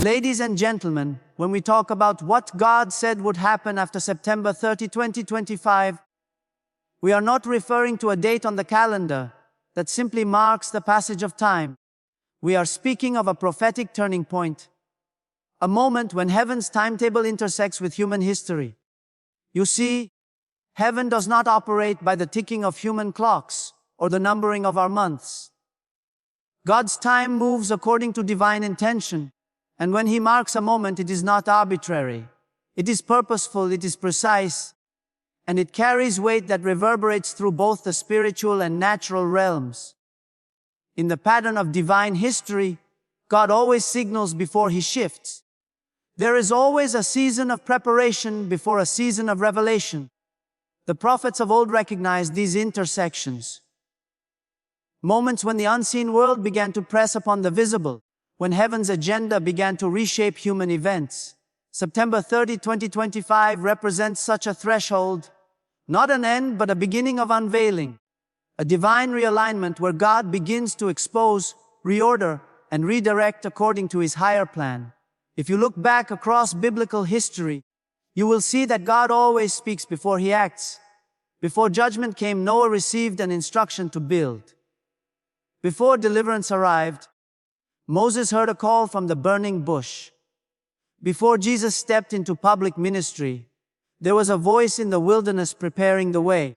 Ladies and gentlemen, when we talk about what God said would happen after September 30, 2025, we are not referring to a date on the calendar that simply marks the passage of time. We are speaking of a prophetic turning point, a moment when heaven's timetable intersects with human history. You see, heaven does not operate by the ticking of human clocks or the numbering of our months. God's time moves according to divine intention, and when He marks a moment, it is not arbitrary. It is purposeful, it is precise, and it carries weight that reverberates through both the spiritual and natural realms. In the pattern of divine history, God always signals before He shifts. There is always a season of preparation before a season of revelation. The prophets of old recognized these intersections. Moments when the unseen world began to press upon the visible, when heaven's agenda began to reshape human events. September 30, 2025 represents such a threshold, not an end but a beginning of unveiling, a divine realignment where God begins to expose, reorder, and redirect according to His higher plan. If you look back across biblical history, you will see that God always speaks before He acts. Before judgment came, Noah received an instruction to build. Before deliverance arrived, Moses heard a call from the burning bush. Before Jesus stepped into public ministry, there was a voice in the wilderness preparing the way.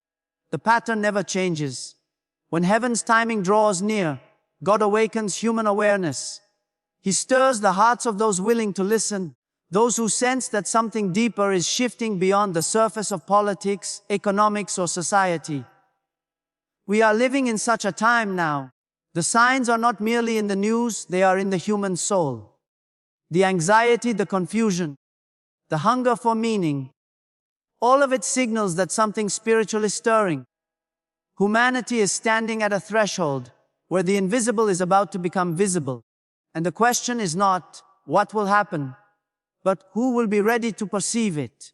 The pattern never changes. When heaven's timing draws near, God awakens human awareness. He stirs the hearts of those willing to listen, those who sense that something deeper is shifting beyond the surface of politics, economics, or society. We are living in such a time now. The signs are not merely in the news, they are in the human soul. The anxiety, the confusion, the hunger for meaning, all of it signals that something spiritual is stirring. Humanity is standing at a threshold where the invisible is about to become visible. And the question is not what will happen, but who will be ready to perceive it.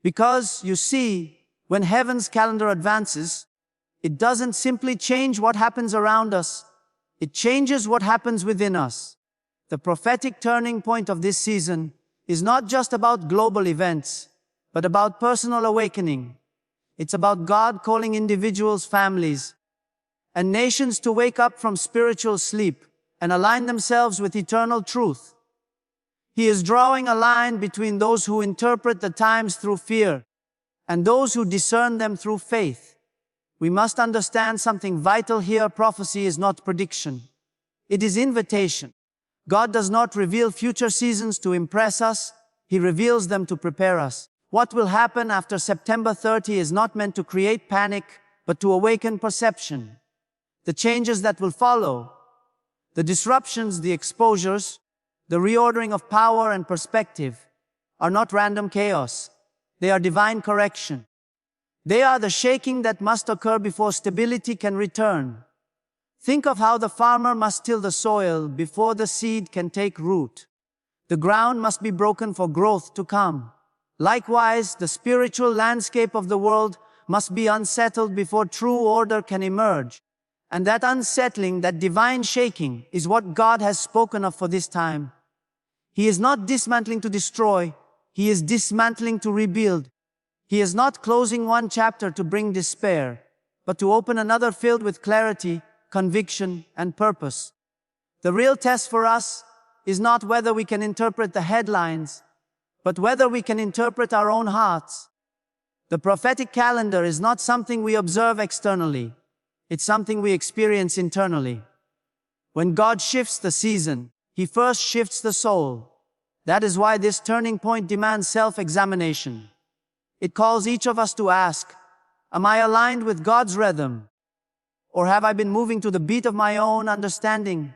Because, you see, when heaven's calendar advances, it doesn't simply change what happens around us, it changes what happens within us. The prophetic turning point of this season is not just about global events, but about personal awakening. It's about God calling individuals, families, and nations to wake up from spiritual sleep and align themselves with eternal truth. He is drawing a line between those who interpret the times through fear and those who discern them through faith. We must understand something vital here. Prophecy is not prediction. It is invitation. God does not reveal future seasons to impress us. He reveals them to prepare us. What will happen after September 30 is not meant to create panic, but to awaken perception. The changes that will follow, the disruptions, the exposures, the reordering of power and perspective, are not random chaos. They are divine correction. They are the shaking that must occur before stability can return. Think of how the farmer must till the soil before the seed can take root. The ground must be broken for growth to come. Likewise, the spiritual landscape of the world must be unsettled before true order can emerge. And that unsettling, that divine shaking, is what God has spoken of for this time. He is not dismantling to destroy, He is dismantling to rebuild. He is not closing one chapter to bring despair, but to open another filled with clarity, conviction, and purpose. The real test for us is not whether we can interpret the headlines, but whether we can interpret our own hearts. The prophetic calendar is not something we observe externally. It's something we experience internally. When God shifts the season, He first shifts the soul. That is why this turning point demands self-examination. It calls each of us to ask, am I aligned with God's rhythm? Or have I been moving to the beat of my own understanding?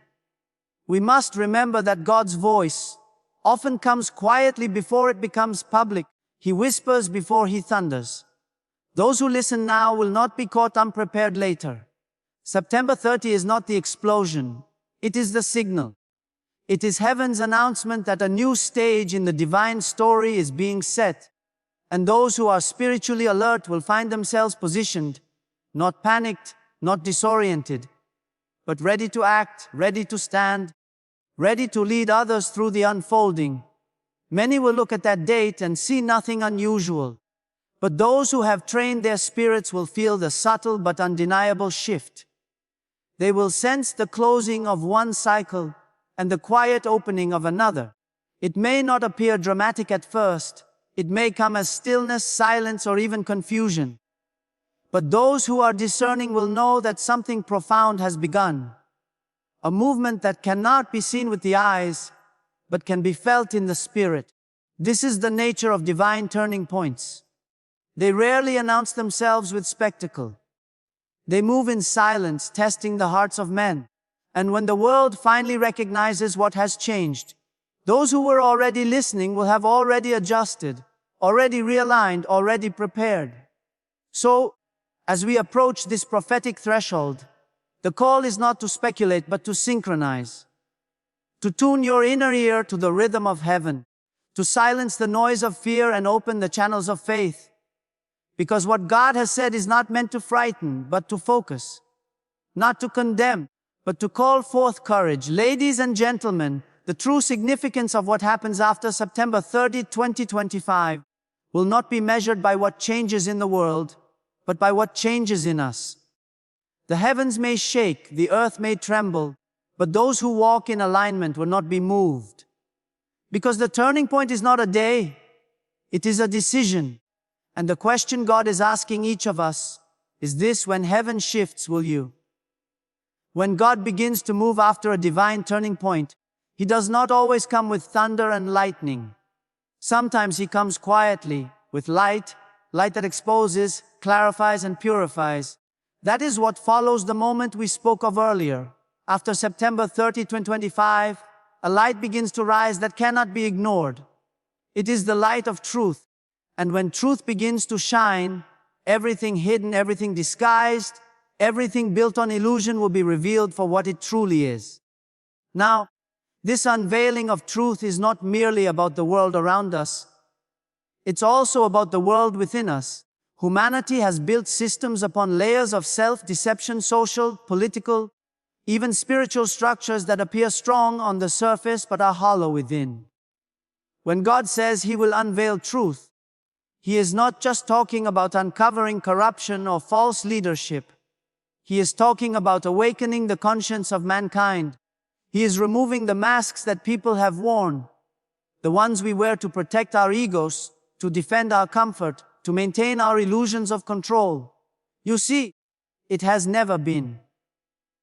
We must remember that God's voice often comes quietly before it becomes public. He whispers before He thunders. Those who listen now will not be caught unprepared later. September 30 is not the explosion, it is the signal. It is heaven's announcement that a new stage in the divine story is being set. And those who are spiritually alert will find themselves positioned, not panicked, not disoriented, but ready to act, ready to stand, ready to lead others through the unfolding. Many will look at that date and see nothing unusual. But those who have trained their spirits will feel the subtle but undeniable shift. They will sense the closing of one cycle and the quiet opening of another. It may not appear dramatic at first. It may come as stillness, silence, or even confusion. But those who are discerning will know that something profound has begun. A movement that cannot be seen with the eyes, but can be felt in the spirit. This is the nature of divine turning points. They rarely announce themselves with spectacle. They move in silence, testing the hearts of men. And when the world finally recognizes what has changed, those who were already listening will have already adjusted, already realigned, already prepared. So, as we approach this prophetic threshold, the call is not to speculate but to synchronize. To tune your inner ear to the rhythm of heaven. To silence the noise of fear and open the channels of faith. Because what God has said is not meant to frighten, but to focus. Not to condemn, but to call forth courage. Ladies and gentlemen, the true significance of what happens after September 30, 2025 will not be measured by what changes in the world, but by what changes in us. The heavens may shake, the earth may tremble, but those who walk in alignment will not be moved. Because the turning point is not a day, it is a decision. And the question God is asking each of us is this: when heaven shifts, will you? When God begins to move after a divine turning point, He does not always come with thunder and lightning. Sometimes He comes quietly, with light that exposes, clarifies, and purifies. That is what follows the moment we spoke of earlier. After September 30, 2025, a light begins to rise that cannot be ignored. It is the light of truth. And when truth begins to shine, everything hidden, everything disguised, everything built on illusion will be revealed for what it truly is. Now, this unveiling of truth is not merely about the world around us. It's also about the world within us. Humanity has built systems upon layers of self-deception, social, political, even spiritual structures that appear strong on the surface but are hollow within. When God says He will unveil truth, He is not just talking about uncovering corruption or false leadership. He is talking about awakening the conscience of mankind. He is removing the masks that people have worn, the ones we wear to protect our egos, to defend our comfort, to maintain our illusions of control. You see, it has never been.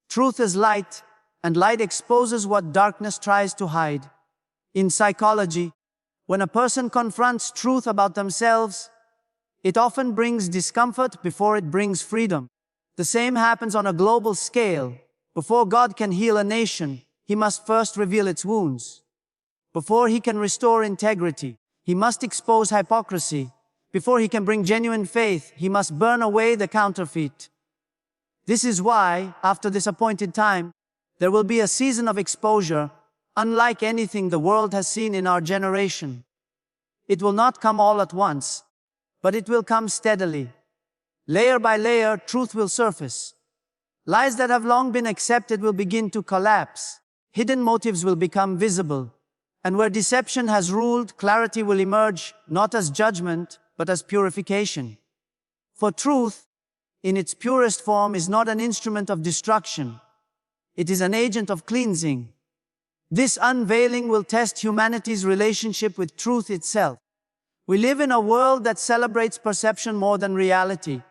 Truth is light, and light exposes what darkness tries to hide. In psychology, when a person confronts truth about themselves, it often brings discomfort before it brings freedom. The same happens on a global scale. Before God can heal a nation, He must first reveal its wounds. Before He can restore integrity, He must expose hypocrisy. Before He can bring genuine faith, He must burn away the counterfeit. This is why, after this appointed time, there will be a season of exposure, unlike anything the world has seen in our generation. It will not come all at once, but it will come steadily. Layer by layer, truth will surface. Lies that have long been accepted will begin to collapse. Hidden motives will become visible. And where deception has ruled, clarity will emerge, not as judgment, but as purification. For truth, in its purest form, is not an instrument of destruction. It is an agent of cleansing. This unveiling will test humanity's relationship with truth itself. We live in a world that celebrates perception more than reality,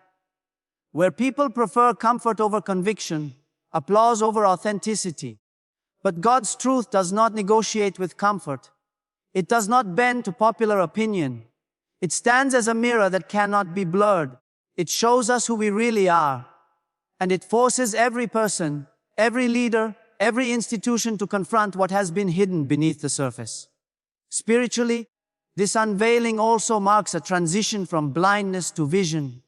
where people prefer comfort over conviction, applause over authenticity. But God's truth does not negotiate with comfort. It does not bend to popular opinion. It stands as a mirror that cannot be blurred. It shows us who we really are. And it forces every person, every leader, every institution to confront what has been hidden beneath the surface. Spiritually, this unveiling also marks a transition from blindness to vision.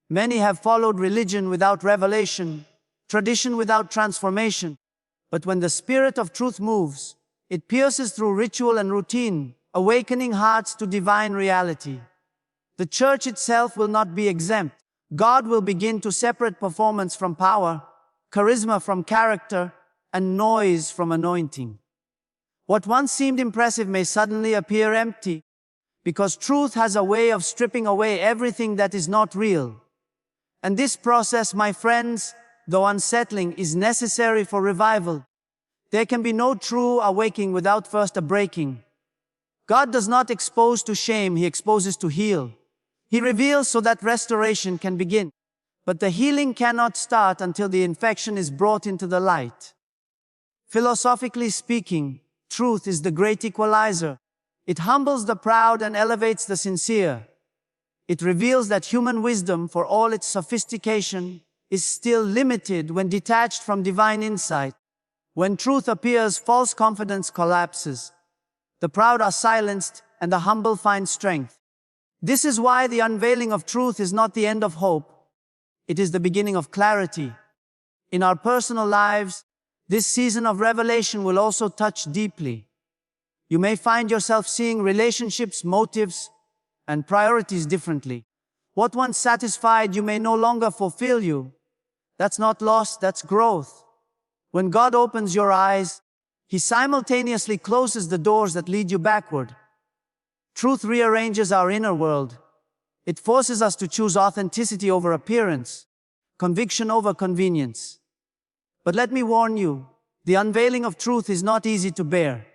Many have followed religion without revelation, tradition without transformation. But when the Spirit of truth moves, it pierces through ritual and routine, awakening hearts to divine reality. The church itself will not be exempt. God will begin to separate performance from power, charisma from character, and noise from anointing. What once seemed impressive may suddenly appear empty, because truth has a way of stripping away everything that is not real. And this process, my friends, though unsettling, is necessary for revival. There can be no true awakening without first a breaking. God does not expose to shame, He exposes to heal. He reveals so that restoration can begin. But the healing cannot start until the infection is brought into the light. Philosophically speaking, truth is the great equalizer. It humbles the proud and elevates the sincere. It reveals that human wisdom, for all its sophistication, is still limited when detached from divine insight. When truth appears, false confidence collapses. The proud are silenced, and the humble find strength. This is why the unveiling of truth is not the end of hope. It is the beginning of clarity. In our personal lives, this season of revelation will also touch deeply. You may find yourself seeing relationships, motives, and priorities differently. What once satisfied you may no longer fulfill you. That's not loss, that's growth. When God opens your eyes, He simultaneously closes the doors that lead you backward. Truth rearranges our inner world. It forces us to choose authenticity over appearance, conviction over convenience. But let me warn you, the unveiling of truth is not easy to bear.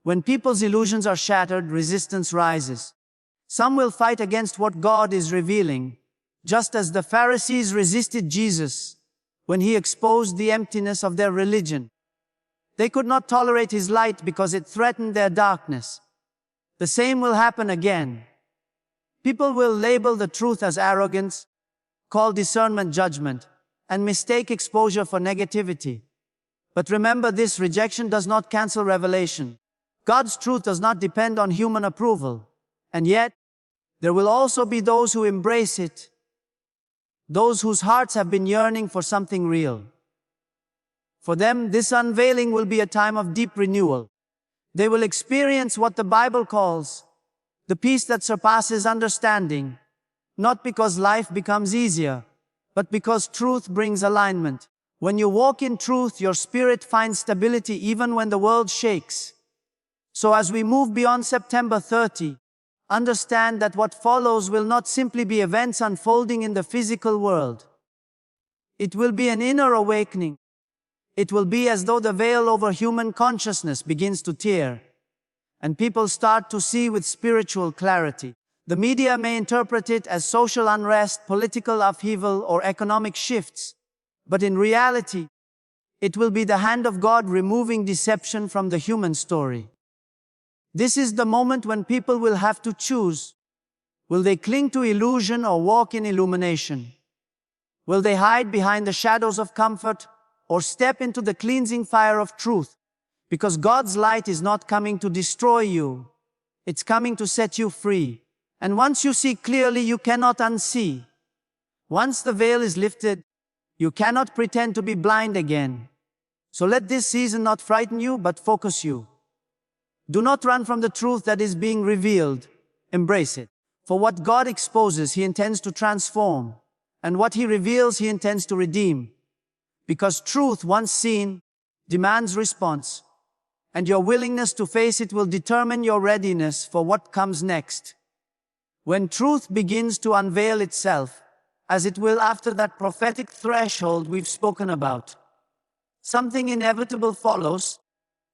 When people's illusions are shattered, resistance rises. Some will fight against what God is revealing, just as the Pharisees resisted Jesus when He exposed the emptiness of their religion. They could not tolerate His light because it threatened their darkness. The same will happen again. People will label the truth as arrogance, call discernment judgment, and mistake exposure for negativity. But remember this, rejection does not cancel revelation. God's truth does not depend on human approval. And yet, there will also be those who embrace it, those whose hearts have been yearning for something real. For them, this unveiling will be a time of deep renewal. They will experience what the Bible calls the peace that surpasses understanding, not because life becomes easier, but because truth brings alignment. When you walk in truth, your spirit finds stability even when the world shakes. So as we move beyond September 30, understand that what follows will not simply be events unfolding in the physical world. It will be an inner awakening. It will be as though the veil over human consciousness begins to tear, and people start to see with spiritual clarity. The media may interpret it as social unrest, political upheaval, or economic shifts, but in reality, it will be the hand of God removing deception from the human story. This is the moment when people will have to choose. Will they cling to illusion or walk in illumination? Will they hide behind the shadows of comfort or step into the cleansing fire of truth? Because God's light is not coming to destroy you. It's coming to set you free. And once you see clearly, you cannot unsee. Once the veil is lifted, you cannot pretend to be blind again. So let this season not frighten you, but focus you. Do not run from the truth that is being revealed. Embrace it. For what God exposes, He intends to transform. And what He reveals, He intends to redeem. Because truth, once seen, demands response. And your willingness to face it will determine your readiness for what comes next. When truth begins to unveil itself, as it will after that prophetic threshold we've spoken about, something inevitable follows.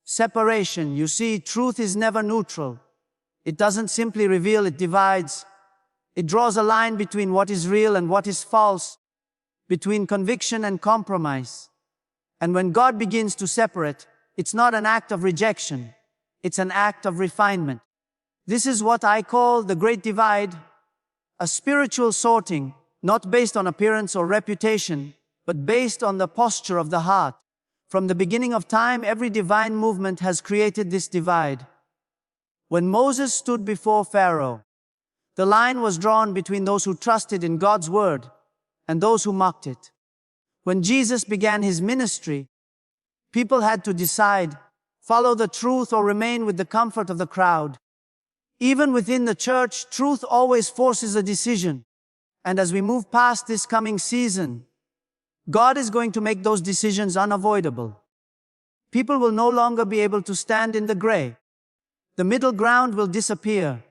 Separation. You see, truth is never neutral. It doesn't simply reveal, it divides. It draws a line between what is real and what is false, between conviction and compromise. And when God begins to separate, it's not an act of rejection, it's an act of refinement. This is what I call the Great Divide, a spiritual sorting, not based on appearance or reputation, but based on the posture of the heart. From the beginning of time, every divine movement has created this divide. When Moses stood before Pharaoh, the line was drawn between those who trusted in God's word and those who mocked it. When Jesus began His ministry, people had to decide, follow the truth or remain with the comfort of the crowd. Even within the church, truth always forces a decision. And as we move past this coming season, God is going to make those decisions unavoidable. People will no longer be able to stand in the gray. The middle ground will disappear.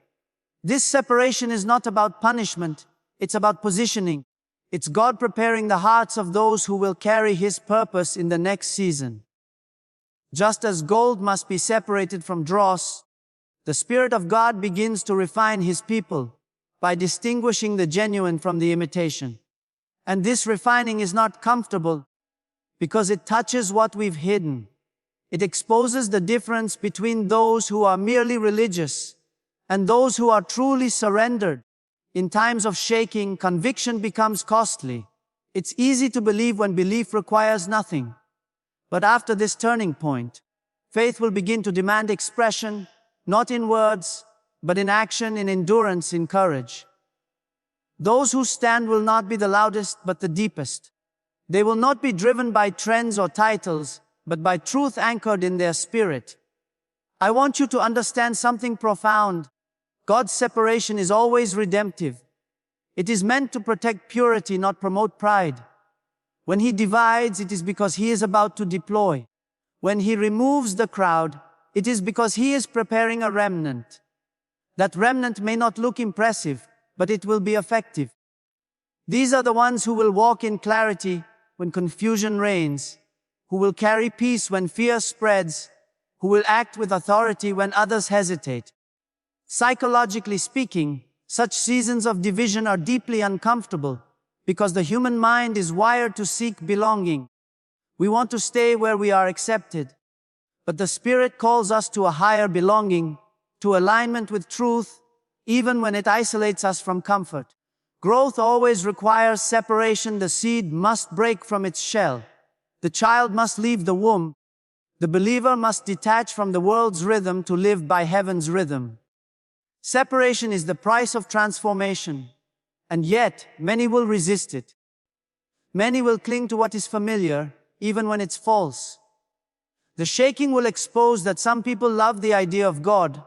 This separation is not about punishment, it's about positioning. It's God preparing the hearts of those who will carry His purpose in the next season. Just as gold must be separated from dross, the Spirit of God begins to refine His people by distinguishing the genuine from the imitation. And this refining is not comfortable because it touches what we've hidden. It exposes the difference between those who are merely religious and those who are truly surrendered. In times of shaking, conviction becomes costly. It's easy to believe when belief requires nothing. But after this turning point, faith will begin to demand expression, not in words, but in action, in endurance, in courage. Those who stand will not be the loudest, but the deepest. They will not be driven by trends or titles, but by truth anchored in their spirit. I want you to understand something profound. God's separation is always redemptive. It is meant to protect purity, not promote pride. When He divides, it is because He is about to deploy. When He removes the crowd, it is because He is preparing a remnant. That remnant may not look impressive, but it will be effective. These are the ones who will walk in clarity when confusion reigns, who will carry peace when fear spreads, who will act with authority when others hesitate. Psychologically speaking, such seasons of division are deeply uncomfortable because the human mind is wired to seek belonging. We want to stay where we are accepted. But the Spirit calls us to a higher belonging, to alignment with truth, even when it isolates us from comfort. Growth always requires separation. The seed must break from its shell. The child must leave the womb. The believer must detach from the world's rhythm to live by heaven's rhythm. Separation is the price of transformation, and yet many will resist it. Many will cling to what is familiar, even when it's false. The shaking will expose that some people love the idea of God,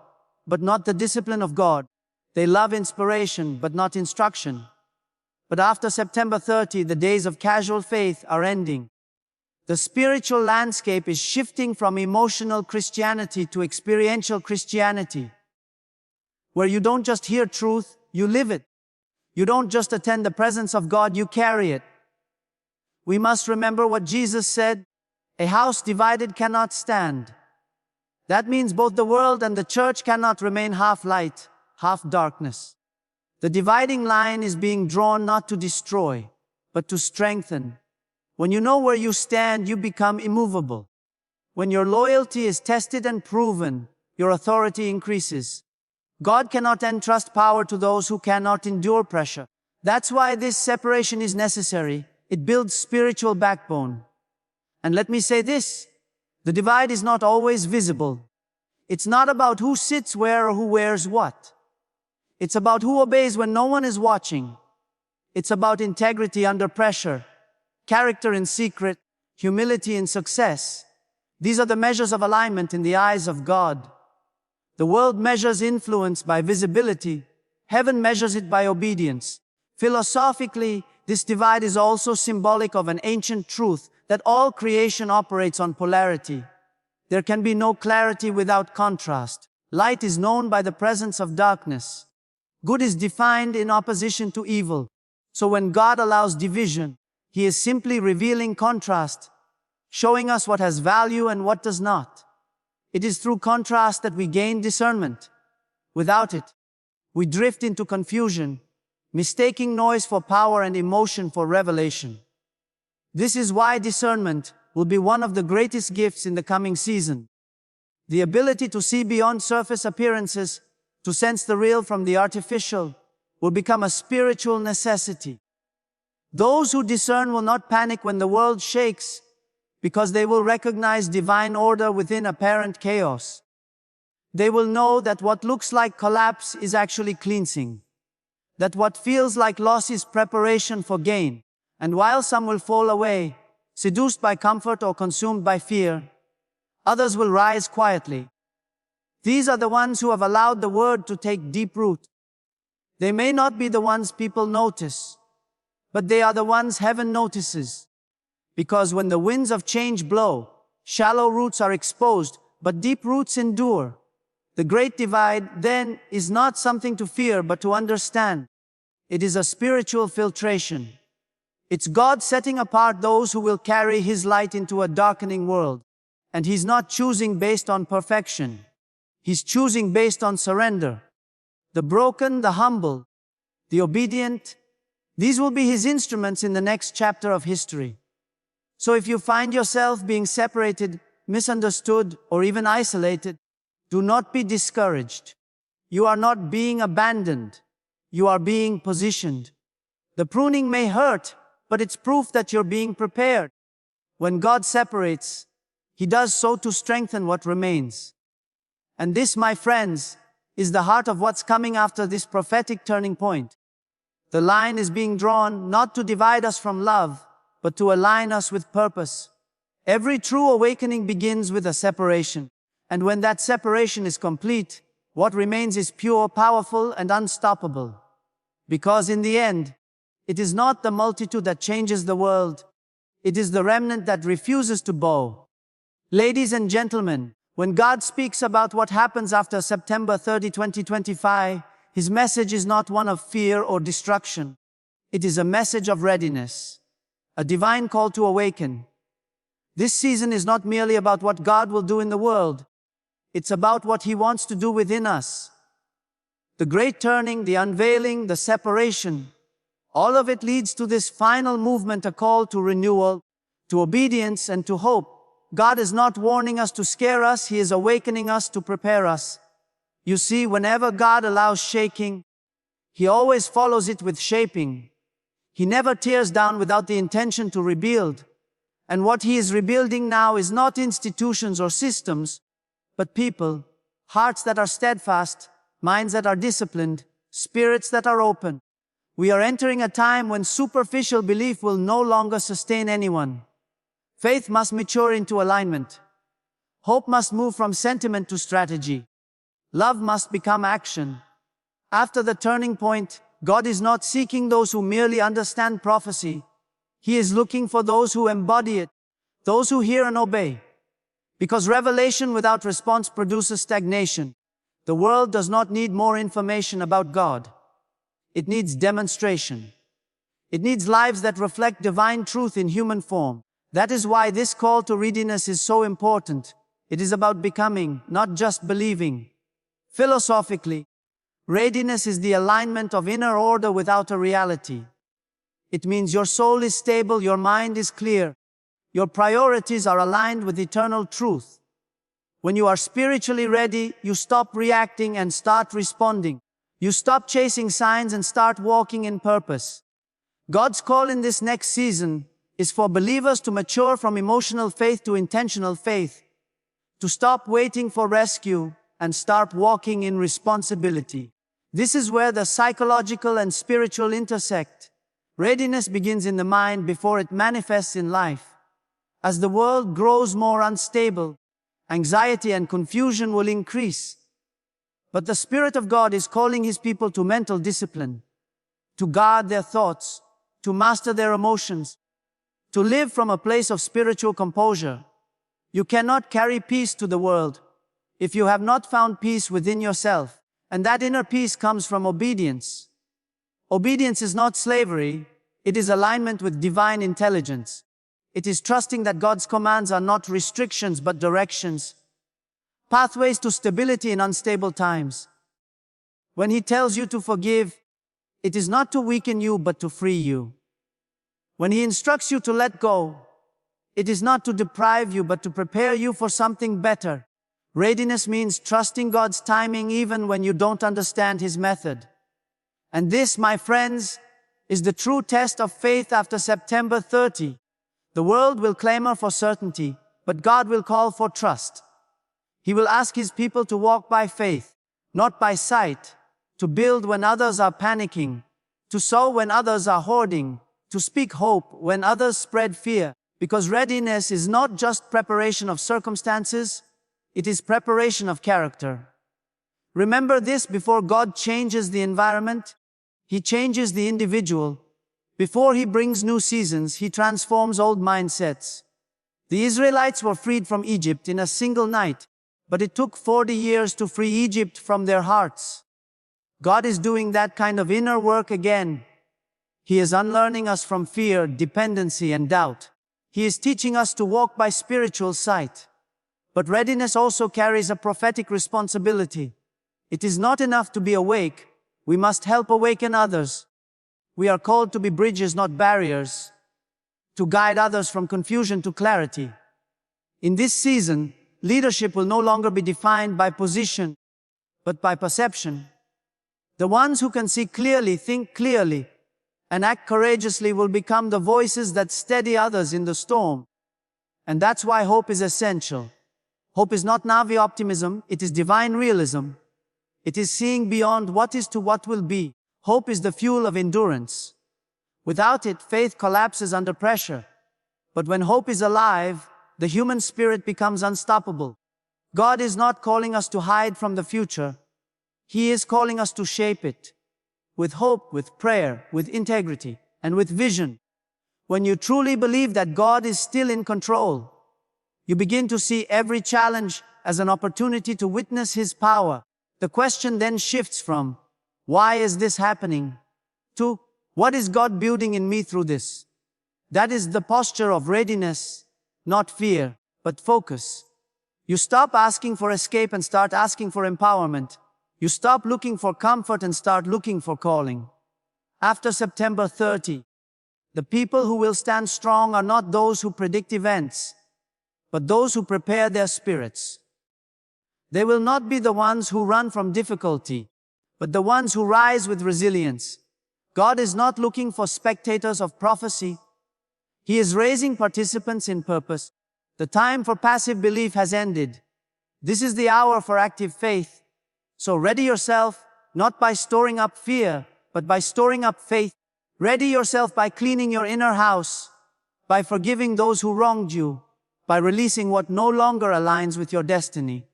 but not the discipline of God. They love inspiration, but not instruction. But after September 30, the days of casual faith are ending. The spiritual landscape is shifting from emotional Christianity to experiential Christianity, where you don't just hear truth, you live it. You don't just attend the presence of God, you carry it. We must remember what Jesus said, "A house divided cannot stand." That means both the world and the church cannot remain half light, half darkness. The dividing line is being drawn not to destroy, but to strengthen. When you know where you stand, you become immovable. When your loyalty is tested and proven, your authority increases. God cannot entrust power to those who cannot endure pressure. That's why this separation is necessary. It builds spiritual backbone. And let me say this, the divide is not always visible. It's not about who sits where or who wears what. It's about who obeys when no one is watching. It's about integrity under pressure, character in secret, humility in success. These are the measures of alignment in the eyes of God. The world measures influence by visibility. Heaven measures it by obedience. Philosophically, this divide is also symbolic of an ancient truth that all creation operates on polarity. There can be no clarity without contrast. Light is known by the presence of darkness. Good is defined in opposition to evil. So when God allows division, He is simply revealing contrast, showing us what has value and what does not. It is through contrast that we gain discernment. Without it, we drift into confusion, mistaking noise for power and emotion for revelation. This is why discernment will be one of the greatest gifts in the coming season. The ability to see beyond surface appearances, to sense the real from the artificial, will become a spiritual necessity. Those who discern will not panic when the world shakes, because they will recognize divine order within apparent chaos. They will know that what looks like collapse is actually cleansing, that what feels like loss is preparation for gain. And while some will fall away, seduced by comfort or consumed by fear, others will rise quietly. These are the ones who have allowed the word to take deep root. They may not be the ones people notice, but they are the ones heaven notices. Because when the winds of change blow, Shallow roots are exposed, but deep roots endure. The great divide, then, is not something to fear but to understand. It is a spiritual filtration. It's God setting apart those who will carry His light into a darkening world. And He's not choosing based on perfection. He's choosing based on surrender. The broken, the humble, the obedient, these will be His instruments in the next chapter of history. So if you find yourself being separated, misunderstood, or even isolated, do not be discouraged. You are not being abandoned. You are being positioned. The pruning may hurt, but it's proof that you're being prepared. When God separates, He does so to strengthen what remains. And this, my friends, is the heart of what's coming after this prophetic turning point. The line is being drawn not to divide us from love, but to align us with purpose. Every true awakening begins with a separation. And when that separation is complete, what remains is pure, powerful, and unstoppable. Because in the end, it is not the multitude that changes the world. It is the remnant that refuses to bow. Ladies and gentlemen, when God speaks about what happens after September 30, 2025, His message is not one of fear or destruction. It is a message of readiness, a divine call to awaken. This season is not merely about what God will do in the world. It's about what He wants to do within us. The great turning, the unveiling, the separation, all of it leads to this final movement, a call to renewal, to obedience, and to hope. God is not warning us to scare us, He is awakening us to prepare us. You see, whenever God allows shaking, He always follows it with shaping. He never tears down without the intention to rebuild. And what He is rebuilding now is not institutions or systems, but people, hearts that are steadfast, minds that are disciplined, spirits that are open. We are entering a time when superficial belief will no longer sustain anyone. Faith must mature into alignment. Hope must move from sentiment to strategy. Love must become action. After the turning point, God is not seeking those who merely understand prophecy. He is looking for those who embody it, those who hear and obey. Because revelation without response produces stagnation. The world does not need more information about God. It needs demonstration. It needs lives that reflect divine truth in human form. That is why this call to readiness is so important. It is about becoming, not just believing. Philosophically, readiness is the alignment of inner order with outer reality. It means your soul is stable, your mind is clear, your priorities are aligned with eternal truth. When you are spiritually ready, you stop reacting and start responding. You stop chasing signs and start walking in purpose. God's call in this next season is for believers to mature from emotional faith to intentional faith, to stop waiting for rescue and start walking in responsibility. This is where the psychological and spiritual intersect. Readiness begins in the mind before it manifests in life. As the world grows more unstable, anxiety and confusion will increase. But the Spirit of God is calling His people to mental discipline, to guard their thoughts, to master their emotions, to live from a place of spiritual composure. You cannot carry peace to the world if you have not found peace within yourself. And that inner peace comes from obedience. Obedience is not slavery, it is alignment with divine intelligence. It is trusting that God's commands are not restrictions but directions, pathways to stability in unstable times. When He tells you to forgive, it is not to weaken you but to free you. When He instructs you to let go, it is not to deprive you but to prepare you for something better. Readiness means trusting God's timing even when you don't understand His method. And this, my friends, is the true test of faith after September 30. The world will clamor for certainty, but God will call for trust. He will ask His people to walk by faith, not by sight, to build when others are panicking, to sow when others are hoarding, to speak hope when others spread fear. Because readiness is not just preparation of circumstances, it is preparation of character. Remember this: before God changes the environment, He changes the individual. Before He brings new seasons, He transforms old mindsets. The Israelites were freed from Egypt in a single night, but it took 40 years to free Egypt from their hearts. God is doing that kind of inner work again. He is unlearning us from fear, dependency, and doubt. He is teaching us to walk by spiritual sight. But readiness also carries a prophetic responsibility. It is not enough to be awake. We must help awaken others. We are called to be bridges, not barriers, to guide others from confusion to clarity. In this season, leadership will no longer be defined by position, but by perception. The ones who can see clearly, think clearly, and act courageously will become the voices that steady others in the storm. And that's why hope is essential. Hope is not Navi optimism, it is divine realism. It is seeing beyond what is to what will be. Hope is the fuel of endurance. Without it, faith collapses under pressure. But when hope is alive, the human spirit becomes unstoppable. God is not calling us to hide from the future. He is calling us to shape it. With hope, with prayer, with integrity, and with vision. When you truly believe that God is still in control, you begin to see every challenge as an opportunity to witness His power. The question then shifts from, why is this happening? To, what is God building in me through this? That is the posture of readiness, not fear, but focus. You stop asking for escape and start asking for empowerment. You stop looking for comfort and start looking for calling. After September 30, the people who will stand strong are not those who predict events, but those who prepare their spirits. They will not be the ones who run from difficulty, but the ones who rise with resilience. God is not looking for spectators of prophecy. He is raising participants in purpose. The time for passive belief has ended. This is the hour for active faith. So ready yourself, not by storing up fear, but by storing up faith. Ready yourself by cleaning your inner house, by forgiving those who wronged you, by releasing what no longer aligns with your destiny.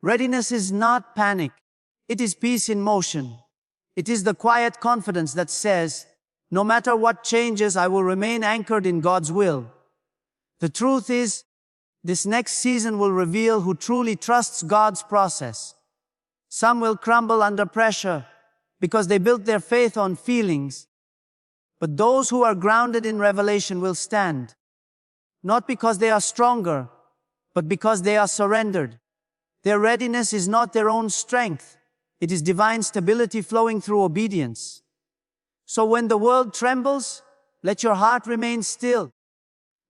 Readiness is not panic. It is peace in motion. It is the quiet confidence that says, no matter what changes, I will remain anchored in God's will. The truth is, this next season will reveal who truly trusts God's process. Some will crumble under pressure because they built their faith on feelings. But those who are grounded in revelation will stand, not because they are stronger, but because they are surrendered. Their readiness is not their own strength. It is divine stability flowing through obedience. So when the world trembles, let your heart remain still.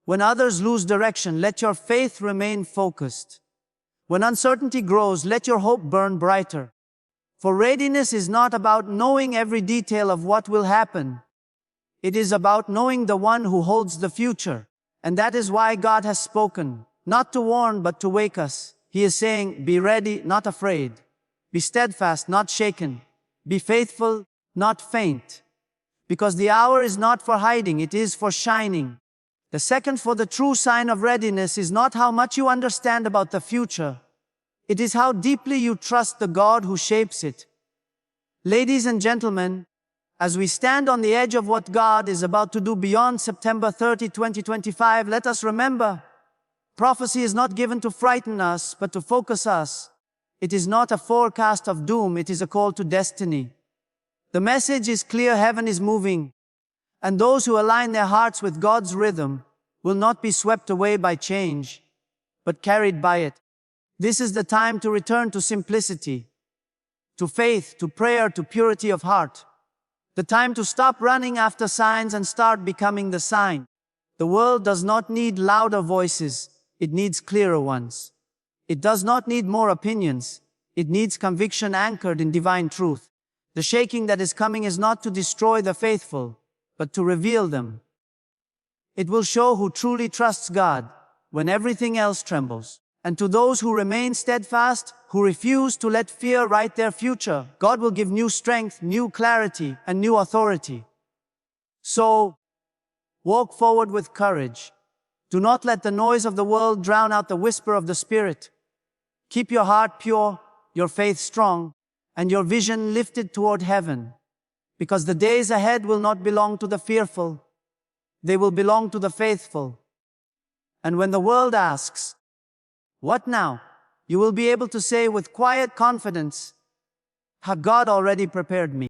When others lose direction, let your faith remain focused. When uncertainty grows, let your hope burn brighter. For readiness is not about knowing every detail of what will happen. It is about knowing the one who holds the future. And that is why God has spoken, not to warn, but to wake us. He is saying, be ready, not afraid. Be steadfast, not shaken. Be faithful, not faint. Because the hour is not for hiding, it is for shining. The second for the true sign of readiness is not how much you understand about the future. It is how deeply you trust the God who shapes it. Ladies and gentlemen, as we stand on the edge of what God is about to do beyond September 30, 2025, let us remember, prophecy is not given to frighten us, but to focus us. It is not a forecast of doom, it is a call to destiny. The message is clear, heaven is moving, and those who align their hearts with God's rhythm will not be swept away by change, but carried by it. This is the time to return to simplicity, to faith, to prayer, to purity of heart. The time to stop running after signs and start becoming the sign. The world does not need louder voices, it needs clearer ones. It does not need more opinions, it needs conviction anchored in divine truth. The shaking that is coming is not to destroy the faithful, but to reveal them. It will show who truly trusts God when everything else trembles. And to those who remain steadfast, who refuse to let fear write their future, God will give new strength, new clarity, and new authority. So, walk forward with courage. Do not let the noise of the world drown out the whisper of the Spirit. Keep your heart pure, your faith strong, and your vision lifted toward heaven. Because the days ahead will not belong to the fearful. They will belong to the faithful. And when the world asks, "What now?" you will be able to say with quiet confidence, "God already prepared me."